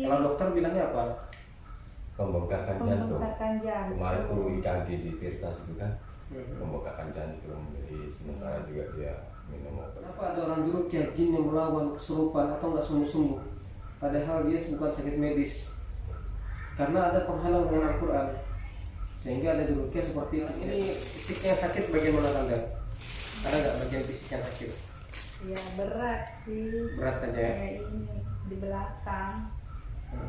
Kalau dokter bilangnya apa? Pembengkakan jantung. jantung. Kemarin aku IKG di Tirtas itu kan, pembengkakan jantung. Jadi sementara juga dia minum obat. Kenapa ada orang diruqyah jin yang melawan kesurupan atau nggak sembuh-sembuh? Padahal dia bukan sakit medis. Karena ada penghalang dengan Al-Quran, sehingga ada diruqyah seperti itu. Ini fisiknya sakit bagaimana Anda? Ada nggak bagian fisik yang sakit? Ya berat sih. Berat aja ya? Kayak ini di belakang.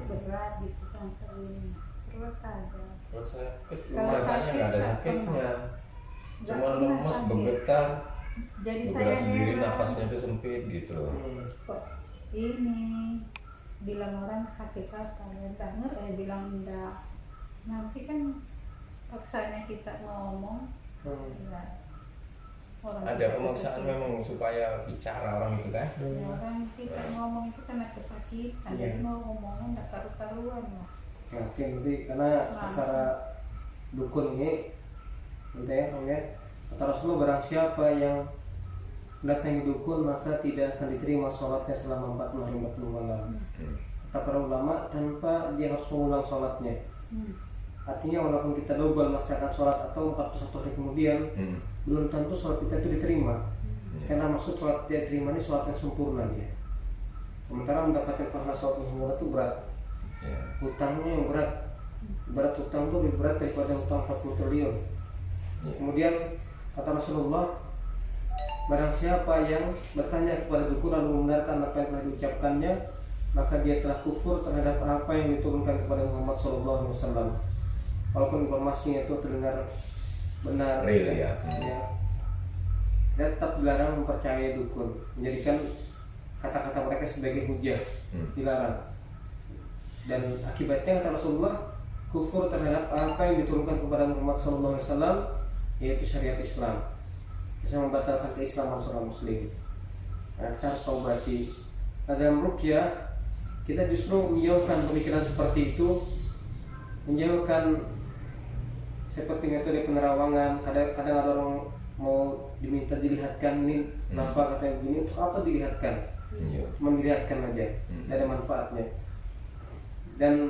Berat gitu sampai ini. Perut ada. Terus saya Kalau rasanya nggak ada sakit, sakitnya, Nggak cuma pernah lemes, sakit. bergetar, Jadi saya bergerak sendiri, heran. nafasnya itu sempit gitu. Kok ini bilang orang sakit apa ya denger bilang enggak, nanti kan paksanya kita ngomong ya, orang Ada kita pemaksaan kesakitan. memang supaya bicara orang itu kan. Ya, orang kita ngomong itu karena kesakitan, Iya. jadi mau ngomong enggak karu-karuan lah. Nanti karena perkara dukun ini, nanti ya, Om ya. Kata Rasulullah, barang siapa yang mendatangi dukun maka tidak akan diterima sholatnya selama 40 hari 40 malam. Kata para ulama, tanpa dia harus mengulang sholatnya. Artinya walaupun kita double melaksanakan sholat atau 41 hari kemudian, belum tentu sholat kita itu diterima. Karena maksud sholat dia diterima ini sholat yang sempurna dia. Sementara mendapatkan pahala sholat yang sempurna itu berat. Ya. Hutangnya yang berat. Berat hutang itu lebih berat daripada hutang 40 triliun. Ya. Kemudian kata Rasulullah, barang siapa yang bertanya kepada dukun lalu membenarkan apa yang telah diucapkannya, maka dia telah kufur terhadap apa yang diturunkan kepada Muhammad SAW. Walaupun informasinya itu terdengar benar, Real, ya. Ya. Dia tetap dilarang mempercayai dukun, menjadikan kata-kata mereka sebagai hujah, dilarang. Dan akibatnya kata Rasulullah, kufur terhadap apa yang diturunkan kepada Muhammad SAW, yaitu syariat Islam, bisa membatalkan keislaman seorang muslim. Nah, kita harus tahu berarti dalam ruqyah kita justru menjauhkan pemikiran seperti itu, menjauhkan seperti metode penerawangan. Kadang-kadang ada orang mau diminta dilihatkan ini kenapa katanya begini, untuk apa dilihatkan? Mendilihatkan aja, tidak ada manfaatnya. Dan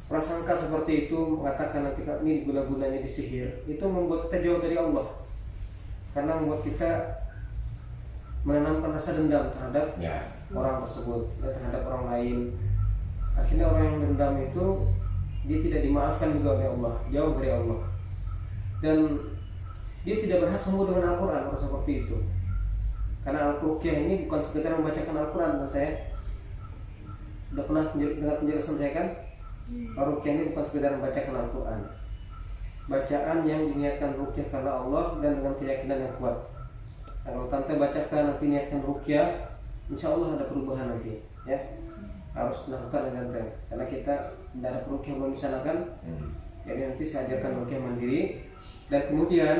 prasangka seperti itu mengatakan nanti ini guna-gunanya disihir, itu membuat kita jauh dari Allah, karena membuat kita menanamkan rasa dendam terhadap orang tersebut, terhadap orang lain. Akhirnya orang yang dendam itu dia tidak dimaafkan juga oleh Allah, jauh dari Allah, dan dia tidak berhak sembuh dengan Al-Quran orang seperti itu. Karena Al-Ruqyah ini bukan sekedar membacakan Al-Quran, katanya. Sudah pernah dengar penjelasan saya kan? Ruqyah ini bukan sekedar membacakan Al-Quran, bacaan yang diniatkan ruqyah karena Allah dan dengan keyakinan yang kuat. Nah, kalau tante bacakan nanti niatkan ruqyah, insya Allah ada perubahan nanti, ya. Harus dilakukan dengan tante, karena kita tidak ada ruqyah belum disanakan. Jadi nanti saya ajarkan ruqyah mandiri. Dan kemudian,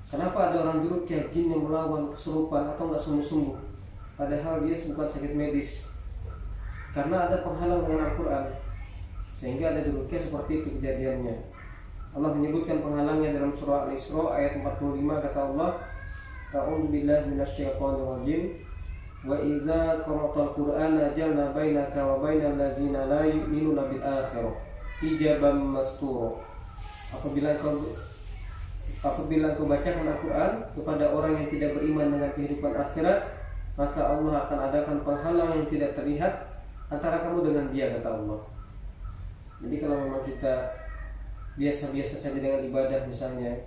kenapa ada orang diruqyah jin yang melawan kesurupan atau nggak sembuh-sembuh? Padahal dia bukan sakit medis. Karena ada penghalang dengan Al-Quran, sehingga ada diruqyah seperti itu kejadiannya. Allah menyebutkan penghalangnya dalam surah Al-Isra ayat 45, kata Allah, A'udzu billahi minasyaitonir rajim. Wa idza qara'tal Qur'ana ja'alna bainaka wa bainal ladzina la yu'minuna bil akhirah hijaban mastura. Apabila engkau bacakan Al-Quran kepada orang yang tidak beriman dengan kehidupan akhirat, maka Allah akan adakan penghalang yang tidak terlihat antara kamu dengan dia, kata Allah. Jadi kalau memang kita biasa-biasa saja dengan ibadah misalnya,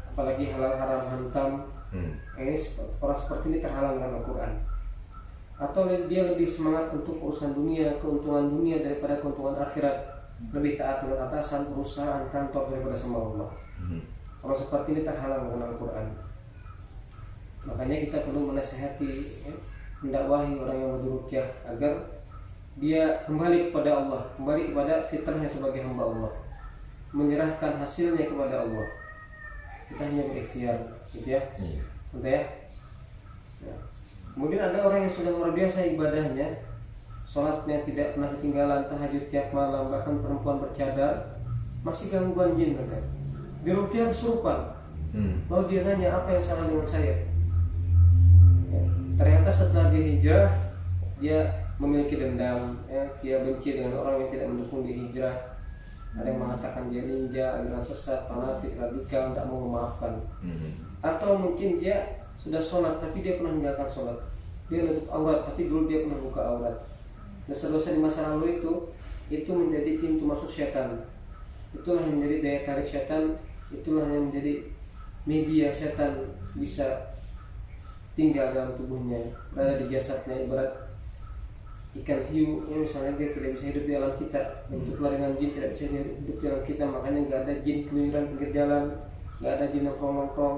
apalagi halal haram hantam, ini orang seperti ini terhalang dengan Al-Quran. Atau dia lebih semangat untuk urusan dunia, keuntungan dunia daripada keuntungan akhirat, lebih taat dengan atasan, perusahaan, kantor daripada sama Allah. Orang seperti ini terhalang dengan Al-Quran. Makanya kita perlu menasihati, mendakwahi orang yang berruqyah agar dia kembali kepada Allah, kembali kepada fitrahnya sebagai hamba Allah, menyerahkan hasilnya kepada Allah. Kita hanya berikhtiar, gitu ya. Entah ya. Kemudian ada orang yang sudah luar biasa ibadahnya, sholatnya tidak pernah ketinggalan, tahajud tiap malam, bahkan perempuan bercadar, masih gangguan jin, kan? Diruqyah kesurupan. Lalu dia nanya, apa yang salah dengan saya? Ya, ternyata setelah dia hijrah, dia memiliki dendam, ya, dia benci dengan orang yang tidak mendukung dia hijrah. Ada yang mengatakan dia ninja, aliran sesat, fanatik, radikal, tidak mau memaafkan. Atau mungkin dia sudah sholat tapi dia pernah meninggalkan sholat. Dia nutup aurat tapi dulu dia pernah buka aurat. Dosa-dosa di masa lalu itu menjadi pintu masuk setan. Itulah yang menjadi daya tarik setan. Itulah yang menjadi media setan bisa tinggal dalam tubuhnya, berada di jasadnya. Ibarat ikan hiu yang misalnya dia tidak bisa hidup di alam kita, begitu pula dengan jin tidak bisa hidup di alam kita. Makanya nggak ada jin keluyuran pinggir jalan, nggak ada jin nongkrong-nongkrong.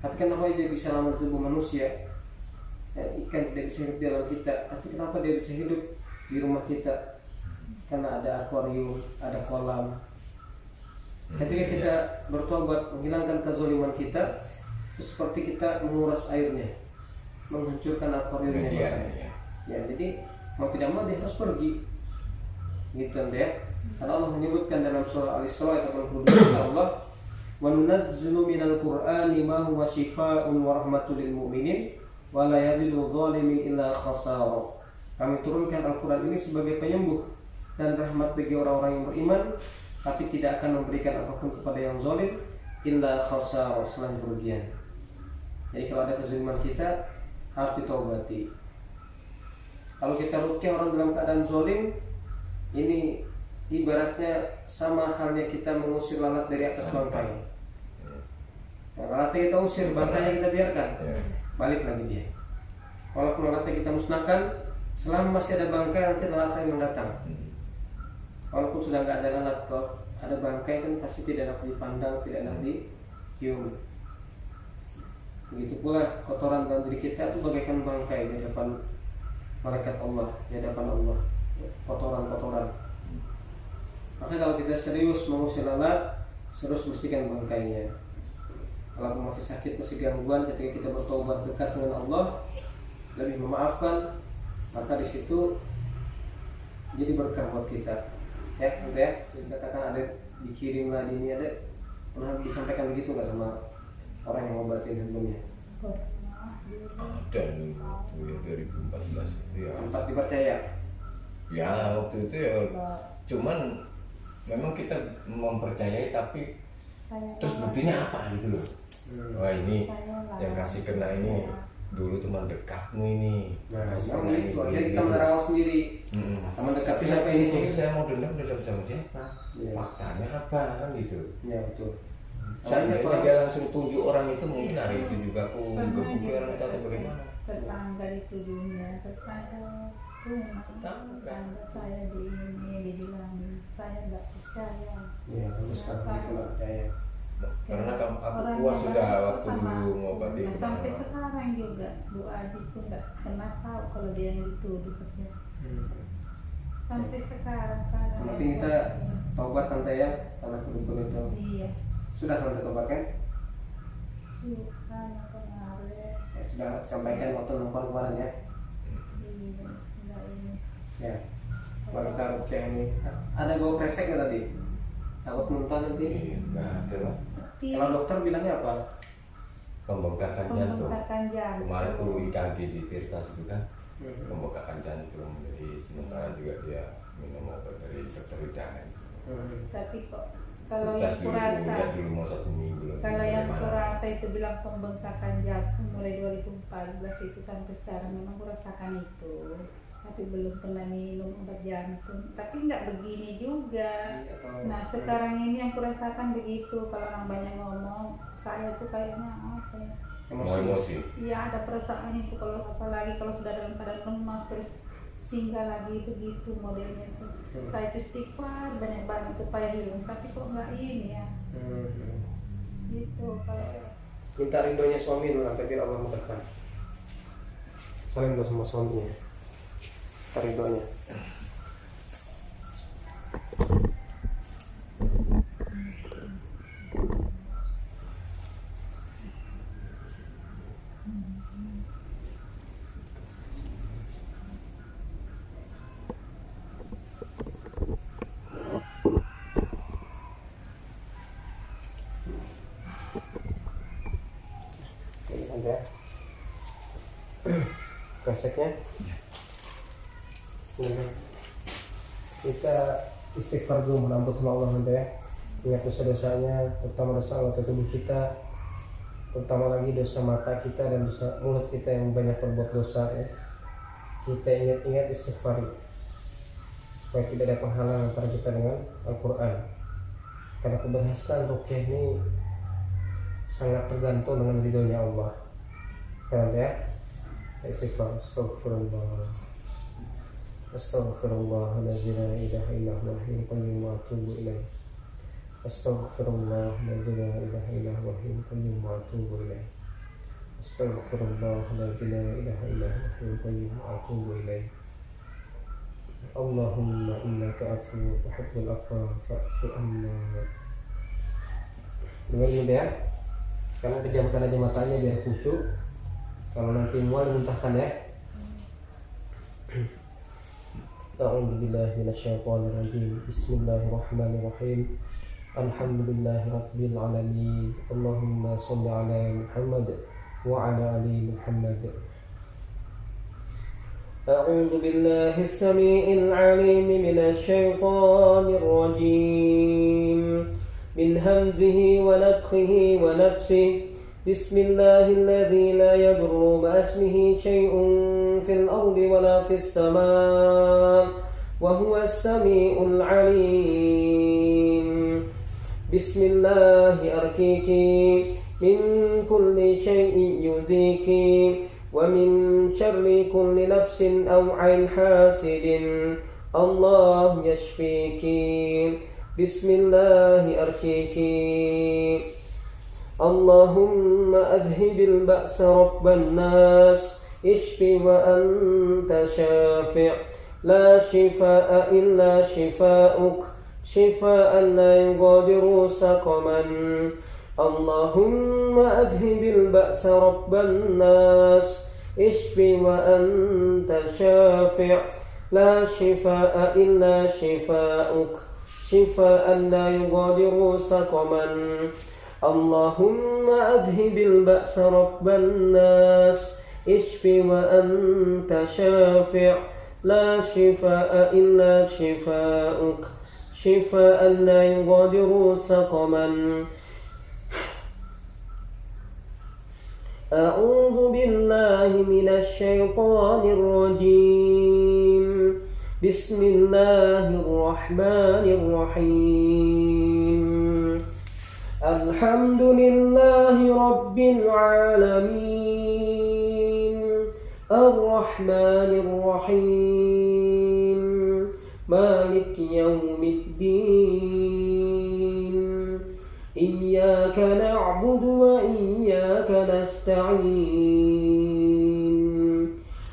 Tapi kenapa dia bisa lama di tubuh manusia? Ya, ikan tidak bisa hidup di alam kita, tapi kenapa dia bisa hidup di rumah kita? Karena ada akuarium, ada kolam. Ketika kita bertobat menghilangkan kezaliman kita, itu seperti kita menguras airnya, menghancurkan akuariumnya. Ya, jadi mau tidak mau dia harus pergi, gitu ya. Karena Allah menyebutkan dalam surah Al-Isra ayat 82, Allah wa nunazzilu minal Qur'ani ma huwa shifaa'un wa rahmatul lil mu'minin wa la yadhillu dhalimin illa khasara. Kami turunkan Al-Quran ini sebagai penyembuh dan rahmat bagi orang-orang yang beriman, tapi tidak akan memberikan apapun kepada yang zalim illa khasara, selain kerugian. Jadi kalau ada kezaliman kita harus ditobati. Kalau kita rukyah orang dalam keadaan zalim, ini ibaratnya sama halnya kita mengusir lalat dari atas bangkai. Nah, lalatnya kita usir, bangkainya kita biarkan, balik lagi dia. Walaupun lalatnya kita musnahkan, selama masih ada bangkai nanti lalat yang mendatang. Walaupun sudah nggak ada lalat, kalau ada bangkai kan pasti tidak enak dipandang, tidak enak dicium. Begitu pula kotoran dalam diri kita itu bagaikan bangkai di depan malaikat Allah, di hadapan Allah, kotoran-kotoran. Maka kalau kita serius mengusir lalat, terus bersihkan bangkainya. Kalau masih sakit, masih gangguan, ketika kita bertobat dekat dengan Allah, lebih memaafkan, maka di situ jadi berkah buat kita. Ya, nanti ya, dikatakan ada dikirimlah di ini, ada pernah disampaikan begitu nggak sama orang yang ngobatin sebelumnya? Ada dulu itu ya 2014 itu ya. Tempat dipercaya. Ya waktu itu ya, cuman memang kita mempercayai tapi terus buktinya apa gitu loh. Wah ini yang kasih kena ini dulu teman dekatmu ini. Kasih kena ini. Akhirnya kita menerawang sendiri. Teman dekat siapa ini? Saya mau dendam sama siapa? Faktanya apa kan gitu. Ya betul. Saya dia langsung tunjuk orang itu, mungkin hari itu juga aku gebukin orang itu atau bagaimana. Tetangga dituduhnya, tetangga saya di ini dibilang saya nggak percaya. Ya harus kita percaya. Karena aku puas sudah waktu dulu ngobati. Sampai sekarang juga Bu Adi itu nggak pernah tahu kalau dia yang dituduh kesini. Sampai sekarang kan. Nanti kita taubat tante ya, karena kedukun itu. Iya. Sudah tante taubat kan? Sudah kemarin. Ya, sudah sampaikan waktu nongkrong kemarin ya. Iya, sudah ini. Ya. Kalau kita rukyah ini, ada bau kresek nggak tadi? Takut muntah nanti? Nggak ada lah. Kalau dokter bilangnya apa? Pembengkakan jantung. Pembengkakan jantung. Kemarin aku IKG di Tirtas itu kan, pembengkakan jantung. Jadi sementara juga dia minum obat dari dokter Ida. Tapi kok kalau Tirtas yang kurasa, dulu mau 1 minggu. kalau yang kurasa itu bilang pembengkakan jantung mulai 2014 itu sampai sekarang memang kurasakan itu. Tapi belum pernah minum obat jantung. Tapi nggak begini juga. Nah sekarang ini yang kurasakan begitu. Kalau orang banyak ngomong, saya tuh kayaknya apa ya? Emosi. Iya ada perasaan itu, kalau apalagi kalau sudah dalam keadaan lemas terus singgah lagi begitu modelnya tuh. Saya itu istighfar banyak-banyak supaya hilang. Tapi kok nggak ini ya? Gitu kalau. Minta ridhonya suami dulu nanti biar Allah mudahkan. Saling dulu sama suaminya. Ridhonya. Kreseknya Kita istighfar dulu, menamput sama Allah nanti ya. Ingat dosa-dosanya, terutama dosa anggota tubuh kita, terutama lagi dosa mata kita dan dosa mulut kita yang banyak berbuat dosa ya. Kita ingat-ingat istighfar supaya tidak ada penghalang antara kita dengan Al-Quran. Karena keberhasilan ruqyah ini sangat tergantung dengan ridhonya Allah. Kan ya? Istighfar, astagfirullah. Astaghfirullah la ilaha illa huwal hayyul qayyum wa atubu ilaih. Astaghfirullah la ilaha illa huwal hayyul qayyum wa atubu ilaih. Astaghfirullah la ilaha illa huwal hayyul qayyum wa atubu ilaih. Allahumma innaka afuwwun tuhibbul afwa fa'fu anna. Dengar ini ya. Karena pejamkan aja matanya biar khusyuk. Kalau nanti mual muntahkan ya. A'udzu billahi minasyaitonir rajim. Bismillahirrahmanirrahim. Alhamdulillahirabbil alamin. Allahumma shalli ala Muhammad wa ala ali Muhammad. A'udzu billahi as-sami'il 'alim minasyaitonir rajim. Min hamzihi wa nafthihi wa nafsihi. Bismillahilladzi la yadurru ma'asmihi syai'un fil ardi wala fis samaa wa huwas sami'ul 'alim. Bismillahi arkiki min kulli syai'in yudhiki wa min syarri kulli nafsin aw 'ain hasidin. Allah yashfiki. Bismillahi arkiki. Allahumma adhibil ba'sa rabban nas ishfi wa anta syafi' la shifaa'a illa shifaa'uk shifaa'an la yughadiru saqaman. Allahumma adhibil ba'sa rabban nas ishfi wa anta syafi' la shifaa'a illa shifaa'uk shifaa'an la yughadiru saqaman. Allahumma adhibil ba'sa rabban nas ishfi wa anta syafi' la shifaa'a illa shifaa'uk shifaa'an la yughadiru saqaman. A'udzu billahi minasy syaithanir rajim. Bismillahirrahmanirrahim. Alhamdulillahi rabbil alamin. Ar-Rahmanir Rahim. Maliki yaumiddin. Iyyaka na'budu wa iyyaka nasta'in.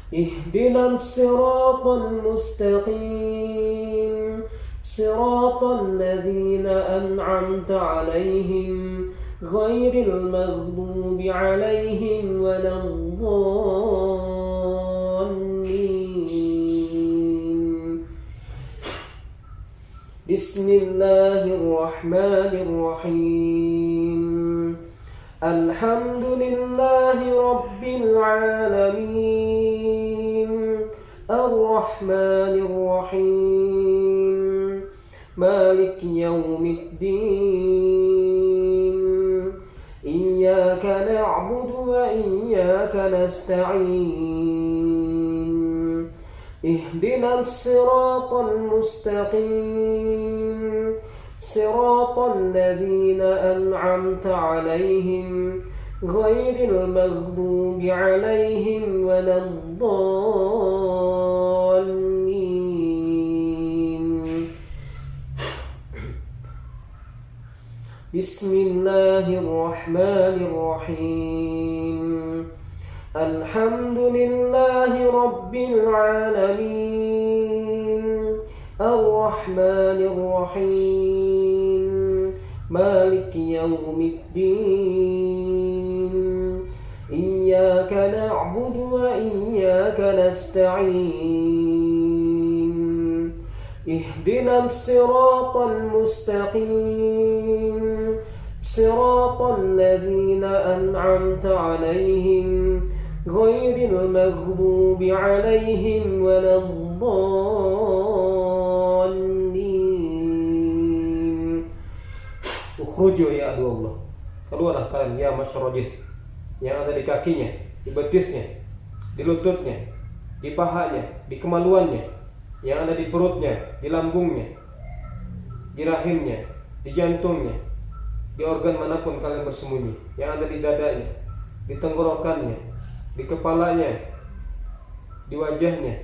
Ihdinas siratal mustaqim. Siratal ladzina an'amta 'alaihim ghairil maghdubi 'alaihim waladdallin. Bismillahirrahmanirrahim. Alhamdulillahi rabbil alamin. Ar-Rahmanir Rahim. Maliki yaumiddin. Iyyaka na'budu wa iyyaka nasta'in. Ihdinas siratal mustaqim. Siratal ladzina an'amta 'alaihim ghairil maghdubi 'alaihim waladdallin. Bismillahirrahmanirrahim. Alhamdulillahi rabbil alamin. Ar-Rahmanir Rahim. Maliki yaumiddin. Iyyaka na'budu wa iyyaka nasta'in. Ihdinas siratal mustaqim. Siratal ladzina an'amta 'alaihim ghairil maghdubi 'alaihim waladdallin. Ukhruju ya adu Allah. Keluarlah kalian ya masyarul jin, yang ada di kakinya, di betisnya, di lututnya, di pahanya, di kemaluannya, yang ada di perutnya, di lambungnya, di rahimnya, di jantungnya, di organ manapun kalian bersembunyi, yang ada di dadanya, di tenggorokannya, di kepalanya, di wajahnya,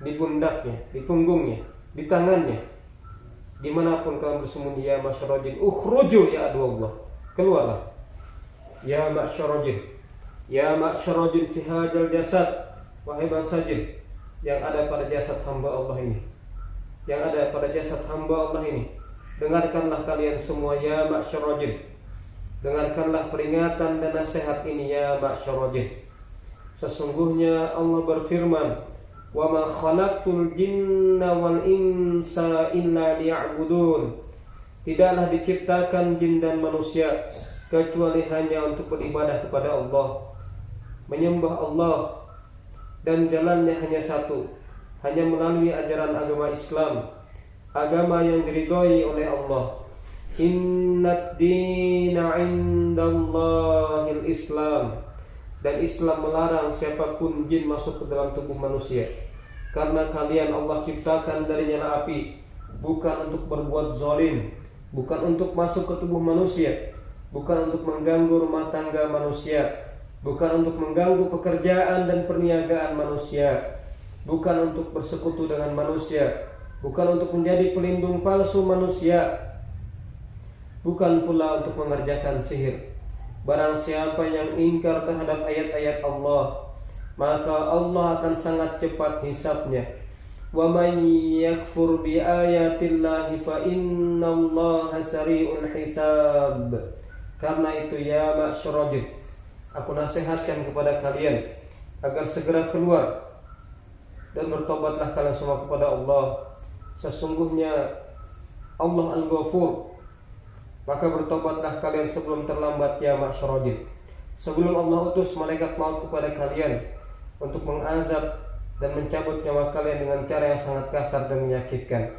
di pundaknya, di punggungnya, di tangannya, dimanapun kalian bersembunyi ya masyarul jin. Ukhruju ya adu Allah. Keluarlah ya masyarul jin, ya masyarul jin fi hadzal jasad, wahai bangsa jin yang ada pada jasad hamba Allah ini, yang ada pada jasad hamba Allah ini. Dengarkanlah kalian semua ya masyarul jin, dengarkanlah peringatan dan nasihat ini ya masyarul jin. Sesungguhnya Allah berfirman, wa ma khalaqtul jinna wal insa illa liya'budun. Tidaklah diciptakan jin dan manusia kecuali hanya untuk beribadah kepada Allah, menyembah Allah, dan jalannya hanya satu, hanya melalui ajaran agama Islam, agama yang diridhoi oleh Allah. Innad dina 'indallahil Islam. Dan Islam melarang siapapun jin masuk ke dalam tubuh manusia, karena kalian Allah ciptakan dari nyala api, bukan untuk berbuat zalim, bukan untuk masuk ke tubuh manusia, bukan untuk mengganggu rumah tangga manusia, bukan untuk mengganggu pekerjaan dan perniagaan manusia, bukan untuk bersekutu dengan manusia, bukan untuk menjadi pelindung palsu manusia, bukan pula untuk mengerjakan sihir. Barang siapa yang ingkar terhadap ayat-ayat Allah, maka Allah akan sangat cepat hisabnya. Wa man yakfur bi ayatillahi fa innallaha sari'ul hisab. Karena itu ya masyarul jin, aku nasihatkan kepada kalian agar segera keluar dan bertobatlah kalian semua kepada Allah. Sesungguhnya Allah Al-Ghafur. Maka bertobatlah kalian sebelum terlambat ya masyarul jin, sebelum Allah utus malaikat maut kepada kalian untuk mengazab dan mencabut nyawa kalian dengan cara yang sangat kasar dan menyakitkan.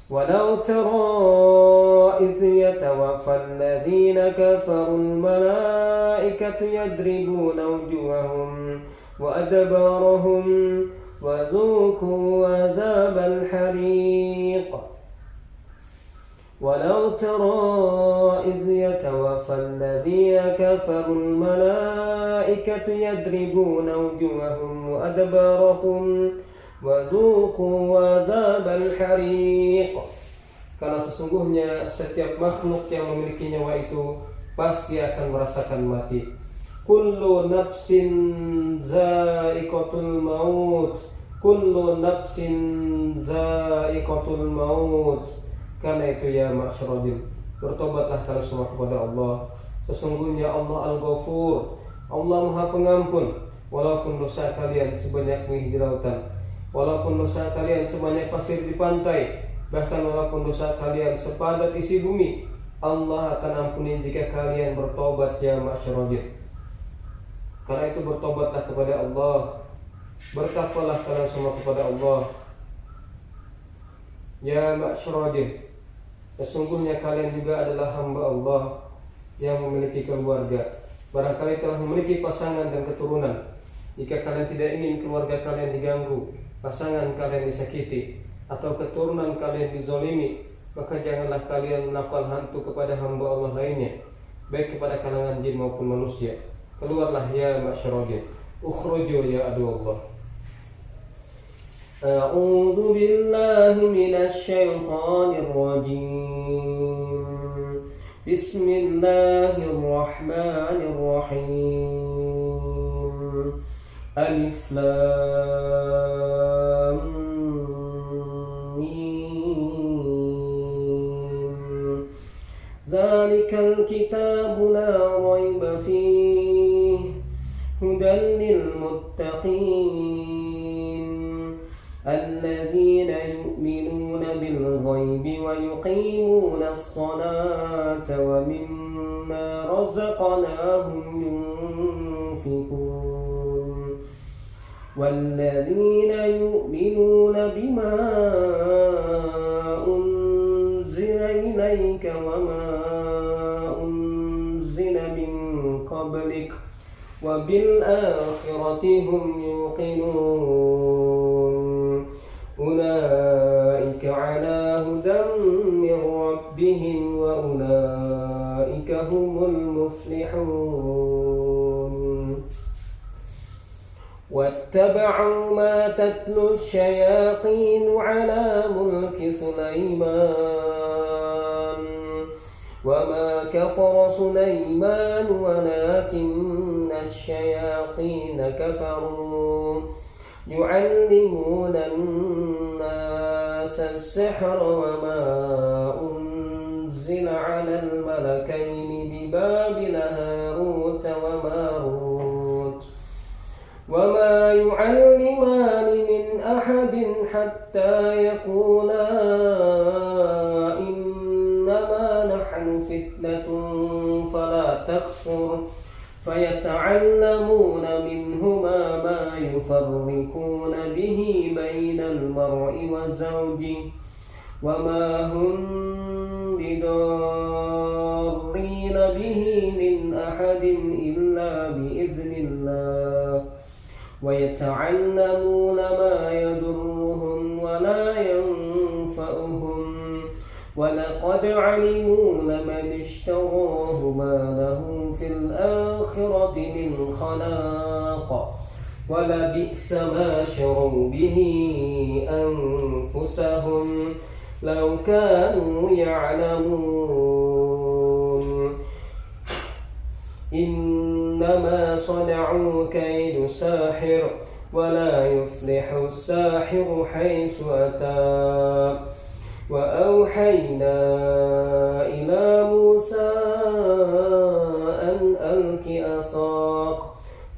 Walau tara idh yatawaffal ladzina kafarul malaikatu yadribuna wujuhahum wa adbarahum wa dhuqu azabal hariq. ولو ترى إذ يتوفى الذين كفروا الملائكة يضربون وجوههم وأدبارهم وذوقوا عذاب الحريق. Karena sesungguhnya setiap makhluk yang memiliki nyawa itu pasti akan merasakan mati. Kullu nafsin za'iqatul maut. Kullu nafsin za'iqatul maut. Karena itu ya masyarul jin, bertobatlah kalian semua kepada Allah. Sesungguhnya Allah Al-Ghafur, Allah Maha Pengampun. Walaupun dosa kalian sebanyak mih di lautan, walaupun dosa kalian sebanyak pasir di pantai, bahkan walaupun dosa kalian sepadat isi bumi, Allah akan ampuni jika kalian bertobat ya masyarul jin. Karena itu bertobatlah kepada Allah, bertakwalah kalian semua kepada Allah ya masyarul jin. Sesungguhnya kalian juga adalah hamba Allah yang memiliki keluarga. Barangkali telah memiliki pasangan dan keturunan. Jika kalian tidak ingin keluarga kalian diganggu, pasangan kalian disakiti, atau keturunan kalian dizolimi, maka janganlah kalian melakukan hantu kepada hamba Allah lainnya, baik kepada kalangan jin maupun manusia. Keluarlah ya masyarul jin. Ukhruju ya adu Allah. أعوذ بالله من الشيطان الرجيم. بسم الله الرحمن الرحيم. ألف لام ميم. ذلك الكتاب لا ريب فيه هدى للمتقين الذين يؤمنون بالغيب ويقيمون الصلاة ومما رزقناهم ينفقون والذين يؤمنون بما أنزل إليك وبالآخرة هم يوقنون أولئك على هدى من ربهم وأولئك هم المفلحون واتبعوا ما تتلو الشياطين على ملك سليمان وما كفر سليمان ولكن الشياطين كفروا يعلمون الناس السحر وما أنزل على الملكين ببابل هاروت وماروت وما يعلمان من أحد حتى يقولا إنما نحن فتنة فلا تكفر فيتعلمون منهما ما يفرقون به بين المرء وزوجه وما هم بضارين به من أحد إلا بإذن الله ويتعلمون ما يضرهم ولا ينفعهم ولقد علموا لمن اشتراه ما له في الآخرة من خلاق ولبئس ما شروا به أنفسهم لو كانوا يعلمون إنما صنعوا كيد ساحر ولا يفلح الساحر حيث أتى وأوحينا إلى موسى أن ألق عصاك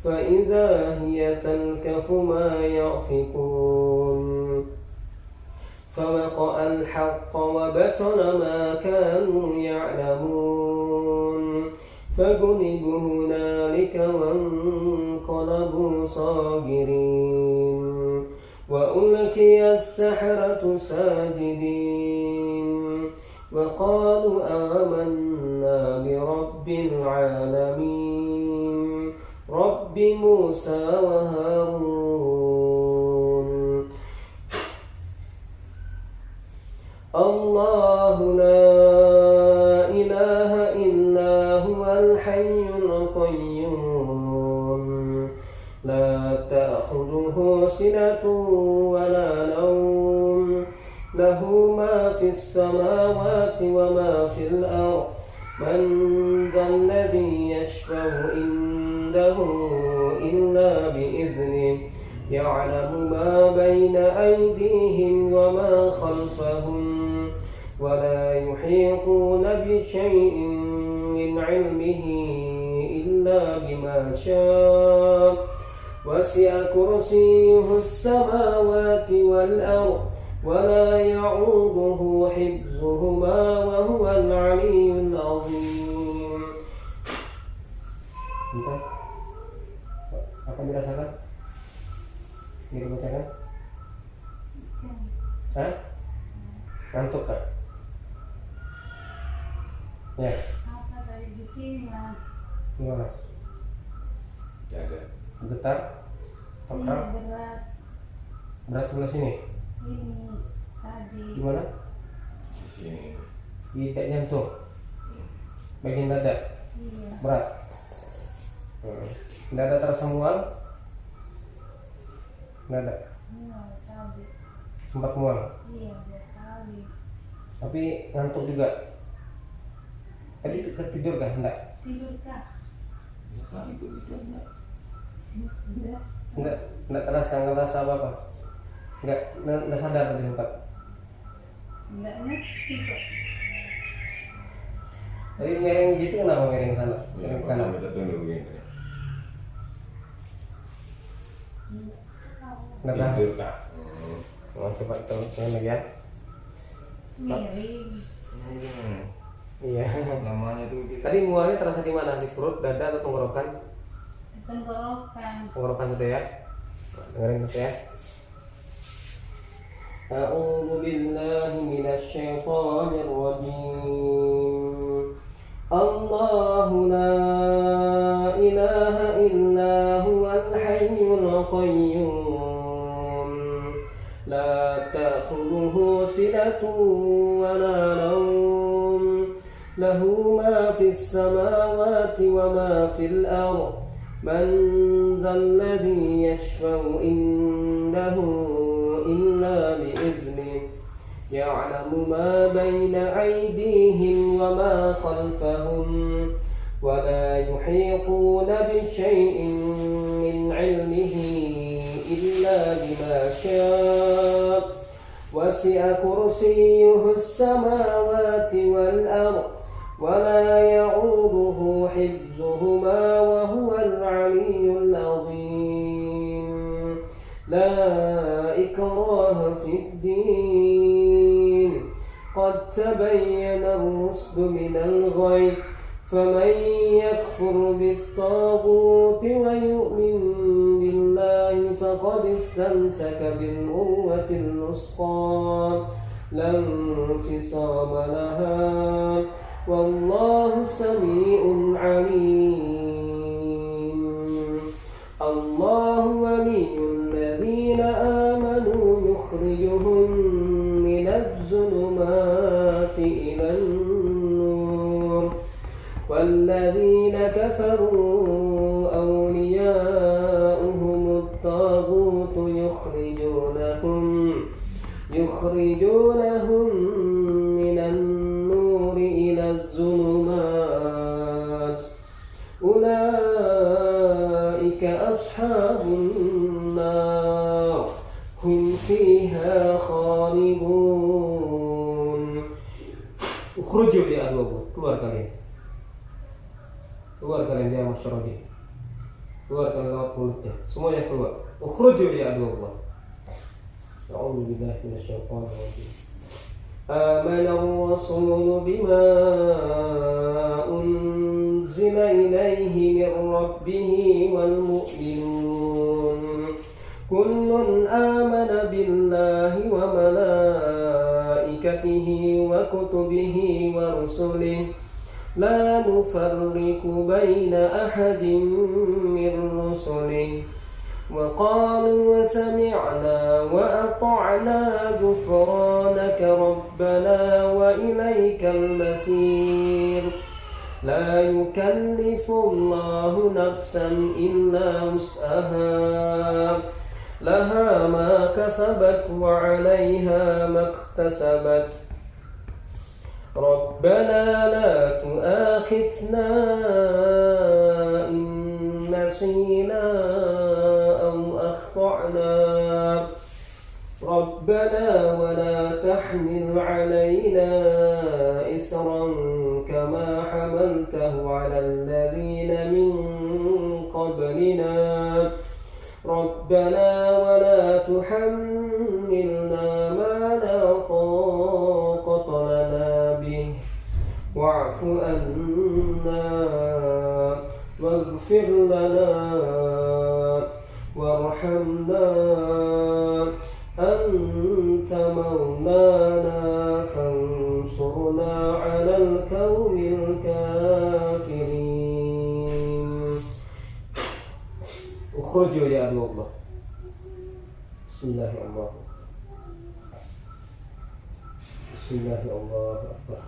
فإذا هي تلكف ما يأفكون فوقع الحق وبطل ما كانوا يعلمون فغلبوا هنالك وانقلبوا صاغرين وألقي السحرة ساجدين وقالوا آمنا برب العالمين رب موسى وهارون الله لا إله إلا هو الحي القيوم لا تأخذه سنة ولا نوم له ما في السماوات وما في الأرض من ذا الذي يشفع عنده إلا بإذنه يعلم ما بين أيديهم وما خلفهم ولا يحيطون بشيء من علمه إلا بما شاء وسع كرسيه السماوات والأرض ولا يعوده حفظهما وهو العلي العظيم. Entah, apa dirasakan? Ini dibacakan? Hah? Ngantuk kak? Ya. Apa dari di sini lah? Gimana? Ya ada. Getar? Ini Tokrak? berat. Berat sebelah sini? Ini tadi. Gimana? Di sini. Tidak nyentuh? Bagian dada? Iya. Berat? Dada terasa mual? Nggak ada? Iya tadi. Sempat mual? Iya dia tadi. Tapi ngantuk juga? Tadi tidur kah? Enggak? Tidur kah? Ya tadi gue tidur enggak. Enggak. Enggak terasa apa-apa? Enggak sadar tadi sempat? Enggak ngerti kok. Tadi miring gitu kenapa miring sana? Ya, Miring kalau kanan? kita tunduk begini. Enggak tahu? Tidur kak. Coba turun lagi ya. Miring. Iya. Namanya tuh kita. Tadi mualnya terasa di mana? Di perut, dada atau tenggorokan? Tenggorokan. Tenggorokan sudah ya. Dengerin itu ya. A'udzu billahi minasy syaithanir rajim. Allahu la ilaha illa قيوم لا تأخذه سنة ولا نوم له ما في السماوات وما في الأرض من ذا الذي يشفع عنده إلا بإذنه يعلم ما بين أيديهم وما خلفهم ولا يحيطون بشيء من علمه إلا بما شاء وسع كرسيه السماوات والأرض ولا يعوده حفظهما وهو العلي العظيم لا إكراه في الدين قد تبين الرشد من الغي فمن يكفر بالطاغوت ويؤمن بالله فقد استمسك بالعروة الوثقى لا انفصام لها والله سميع عليم الله ولي الذين آمنوا يخرجهم من الظلمات إلى النور والذين كفروا أولياؤهم الطاغوت يخرجونهم من النور إلى الظلمات أولئك أصحاب النار هم فيها خالدون اخرجوا يا أدوبوا keluar kalian dia masyarakat keluar kalian lewat mulutnya semuanya keluar ukhruju ya Allah a'udzu billahi minasyaitonir rajim amana ar-rasulu bima unzila ilayhi min rabbih wal mu'minun kullun amana billahi wa malaikatihi wa kutubihi wa rusulihi لا نفرق بين أحد من رسله وقالوا سمعنا وأطعنا غفرانك ربنا وإليك المصير لا يكلف الله نفسا إلا وسعها لها ما كسبت وعليها ما اكتسبت ربنا لا تؤاخذنا إن نسينا أو أخطأنا ربنا ولا تحمل علينا إصرا كما حملته على الذين من قبلنا ربنا ولا تحملنا ما لا طاقة لنا واعف عنا واغفر لنا وارحمنا أنت مولانا فانصرنا على القوم الكافرين اخرجوا يا الله بسم الله الله أكبر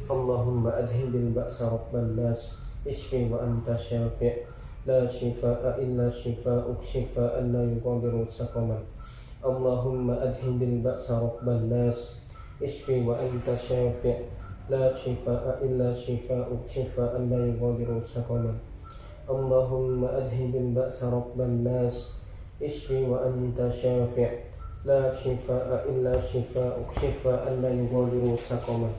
اللهم أذهب البأس رب الناس اشفي وأنت شافع لا شفاء إلا شفاءك شفاء لا يغادر سقما اللهم أذهب البأس رب الناس اشفي وأنت شافع لا شفاء إلا شفاءك شفاء لا يغادر سقما اللهم أذهب البأس رب الناس اشفي وأنت شافع لا شفاء إلا شفاءك شفاء لا يغادر سقما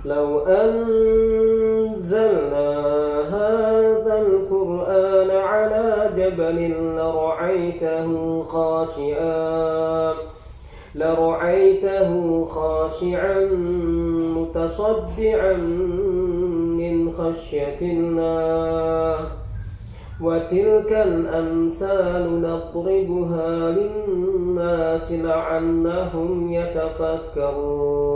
لو أنزلنا هذا القرآن على جبل لرأيته خاشعا متصدعا من خشية الله وتلك الأمثال نضربها للناس لعلهم يتفكرون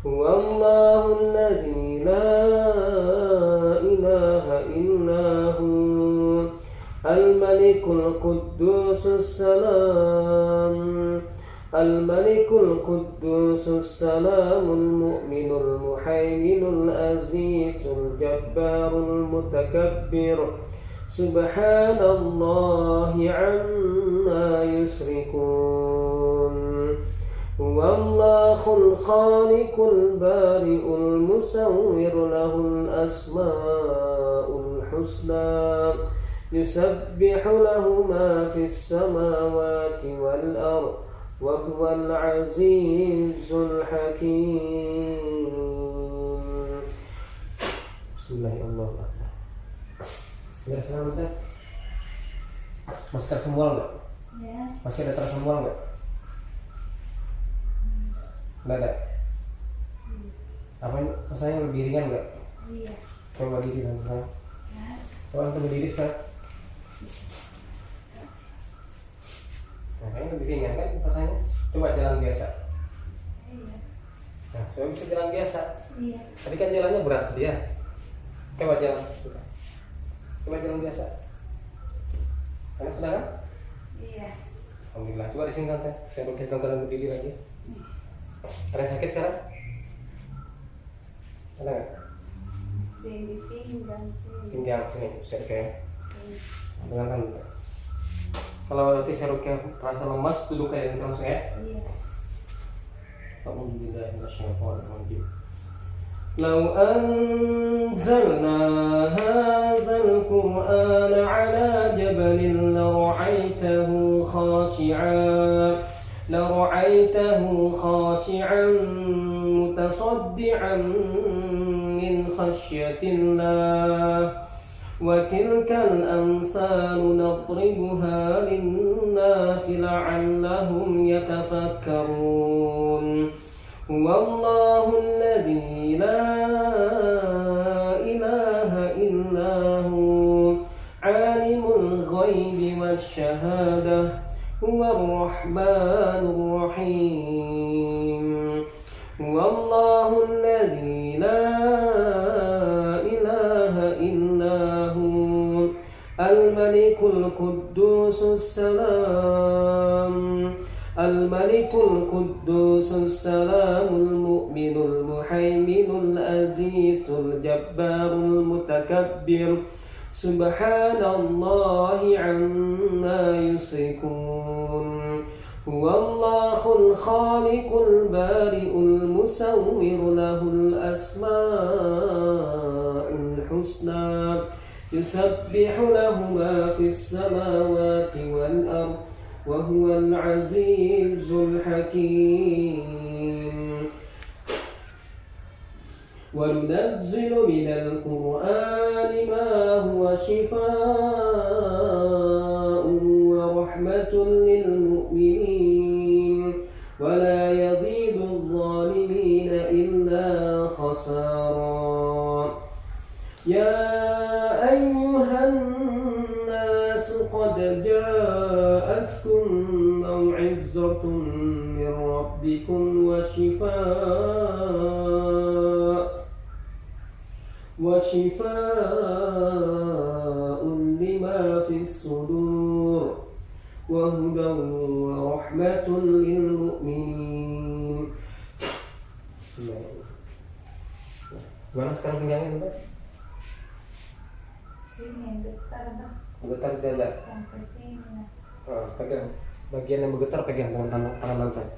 هو الله الذي لا إله إلا هو الملك القدوس السلام الملك القدوس السلام المؤمن المهيمن العزيز الجبار المتكبر سبحان الله عما يشركون هو الله الخالق البارئ المصور له الأسماء الحسنى يسبح له ما في السماوات والأرض وهو العزيز الحكيم. Bismillahirrahmanirrahim. Ada salam teh? Masih tersemual nggak? Ya. Masih ada tersemual nggak? Nggak ada. Apa rasanya lebih ringan nggak? Iya. Coba berdiri sekarang. Ya. Coba untuk berdiri sekarang. Nah, kayaknya lebih ringan kan rasanya? Coba jalan biasa. Iya. Nah, coba bisa jalan biasa. Iya. Tadi kan jalannya berat dia. Coba jalan. Coba jalan biasa. Karena sudah kan? Iya. Alhamdulillah. Coba di sini tante. Saya pakai tante berdiri lagi. Ada yang sakit sekarang? Ada nggak? Di pinggang. Pinggang sini. Saya kayak dengan tante. Kalau nanti saya terasa lemas, duduk kayak yang terus ya. Iya. Alhamdulillah. Masyaallah. لو أنزلنا هذا القرآن على جبل لرأيته خاشعا متصدعا من خشية الله وتلك الأمثال نضربها للناس لعلهم يتفكرون هو الله الذي لا إله إلا هو عالم الغيب والشهادة هو الرحمن الرحيم هو الله الذي لا إله إلا هو الملك القدوس السلام الملك القدوس السلام المؤمن المهيمن العزيز الجبار المتكبر سبحان الله عما يشركون هو الله الخالق البارئ المصور له الأسماء الحسنى يسبح له ما في السماوات والأرض وهو العزيز الحكيم وننزل من القرآن ما هو شفاء ورحمة للمؤمنين ولا يزيد الظالمين إلا خسارا يا أيها الناس قد جاءتكم موعظة من ربكم وشفاء لما في الصدور وهدى ورحمة للمؤمنين. Gimana sekarang pinggangnya Mbak? Sini getar Bang. Getar dada. Sampai sini. Pegang. Bagian yang bergetar pegang dengan tangan lantai.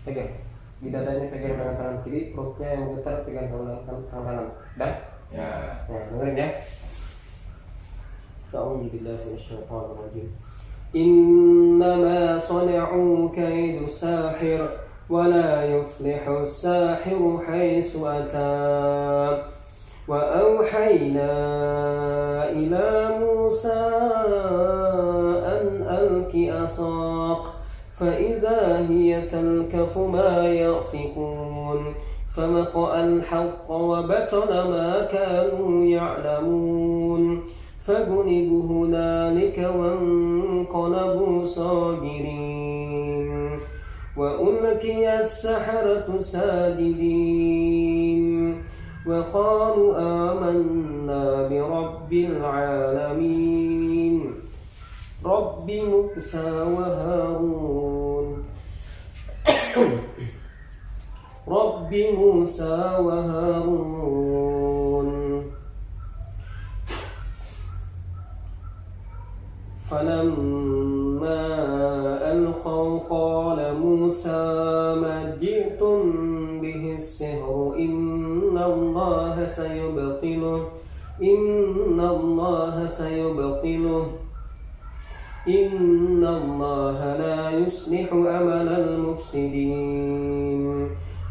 Pegang. Di dadanya pegang dengan tangan kiri, perutnya yang bergetar pegang dengan tangan kanan. Dan? Ya. Nah, dengerin ya. A'udzubillahi minasyaitonir rajim. Innama sana'u kaidu sahir wa la yuflihu as-sahiru haitsu ata. Wa auhayna ila Musa an alqi asaq fa idza hiya talkafu ma yafikun. فوقع الحق وبطل ما كانوا يعلمون فغلبوا هنالك وانقلبوا صاغرين وألقي السحرة ساجدين وقالوا آمنا برب العالمين Rabbi Musa wa Harun. Rabbi Musa wa Harun. فلما ألقوا قال موسى ما جئتم به السحر إن الله سيبطله إن الله لا يصلح عمل المفسدين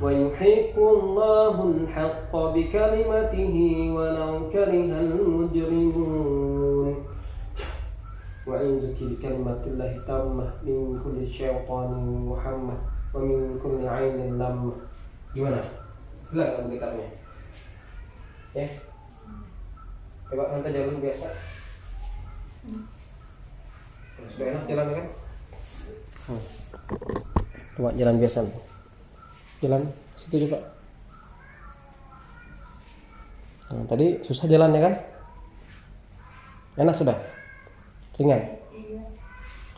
ويحق الله الحق بكلمته ولو كره المجرمون وأعوذ بكلمات الله التامة من كل شيطان محمد ومن كل عين لامة. Gimana? Hilang lagu gitarnya? Ya? Coba nanti jalan biasa. Sudah enak jalan kan? Coba jalan biasa. Jalan situ coba. Nah, tadi susah jalannya kan? Enak sudah? Ringan? Iya.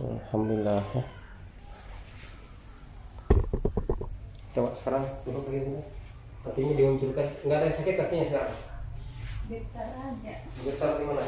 Alhamdulillah ya. Coba sekarang duduk begini. Kakinya diunculkan. Enggak ada yang sakit kakinya sekarang? Getar aja. Getar di mana?